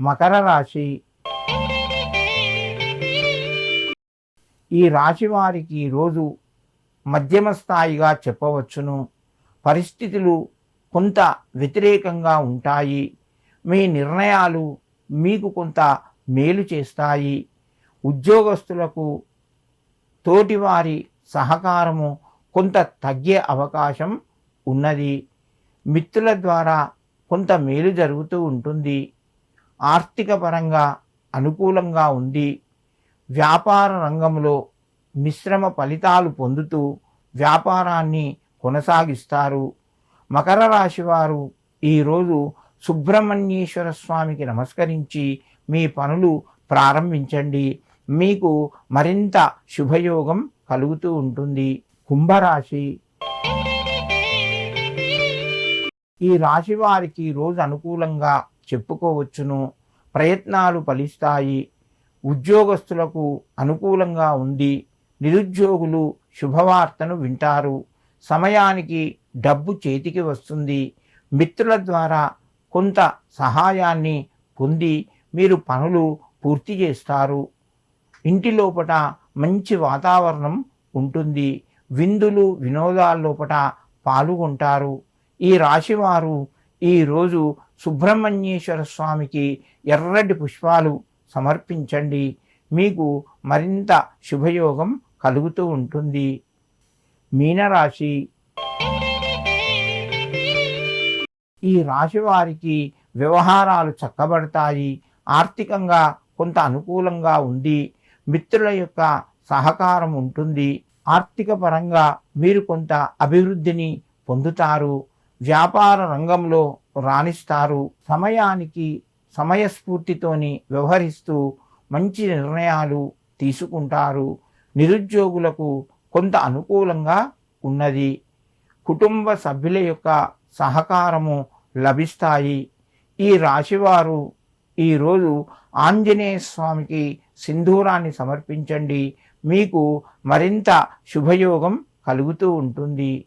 మకర రాశి. ఈ రాశి వారికి రోజు మధ్యమ స్థాయిగా చెప్పవచ్చును. పరిస్థితులు కొంత వ్యతిరేకంగా ఉంటాయి. మీ నిర్ణయాలు మీకు కొంత మేలు చేస్తాయి. ఉద్యోగస్తులకు తోటివారి సహకారము కొంత తగ్గే అవకాశం ఉన్నది. మిత్రుల ద్వారా కొంత మేలు జరుగుతూ ఉంటుంది. ఆర్థిక పరంగా అనుకూలంగా ఉంది. వ్యాపార రంగంలో మిశ్రమ ఫలితాలు పొందుతూ వ్యాపారాన్ని కొనసాగిస్తారు. మకర రాశి వారు ఈరోజు సుబ్రహ్మణ్యేశ్వర స్వామికి నమస్కరించి మీ పనులు ప్రారంభించండి. మీకు మరింత శుభయోగం కలుగుతూ ఉంటుంది. కుంభరాశి. ఈ రాశి వారికి రోజు అనుకూలంగా చెప్పుకోవచ్చును. ప్రయత్నాలు ఫలిస్తాయి. ఉద్యోగస్తులకు అనుకూలంగా ఉంది. నిరుద్యోగులు శుభవార్తను వింటారు. సమయానికి డబ్బు చేతికి వస్తుంది. మిత్రుల ద్వారా కొంత సహాయాన్ని పొంది మీరు పనులు పూర్తి చేస్తారు. ఇంటి లోపట మంచి వాతావరణం ఉంటుంది. విందులు వినోదాల్లోపట పాల్గొంటారు. ఈ రాశివారు ఈరోజు సుబ్రహ్మణ్యేశ్వర స్వామికి ఎర్రటి పుష్పాలు సమర్పించండి. మీకు మరింత శుభయోగం కలుగుతూ ఉంటుంది. మీనరాశి. ఈ రాశి వారికి వ్యవహారాలు చక్కబడతాయి. ఆర్థికంగా కొంత అనుకూలంగా ఉంది. మిత్రుల యొక్క సహకారం ఉంటుంది. ఆర్థిక పరంగా మీరు కొంత అభివృద్ధిని పొందుతారు. వ్యాపార రంగంలో రాణిస్తారు. సమయానికి సమయస్ఫూర్తితోని వ్యవహరిస్తూ మంచి నిర్ణయాలు తీసుకుంటారు. నిరుద్యోగులకు కొంత అనుకూలంగా ఉన్నది. కుటుంబ సభ్యుల యొక్క సహకారము లభిస్తాయి. ఈ రాశివారు ఈరోజు ఆంజనేయ స్వామికి సింధూరాన్ని సమర్పించండి. మీకు మరింత శుభయోగం కలుగుతూ ఉంటుంది.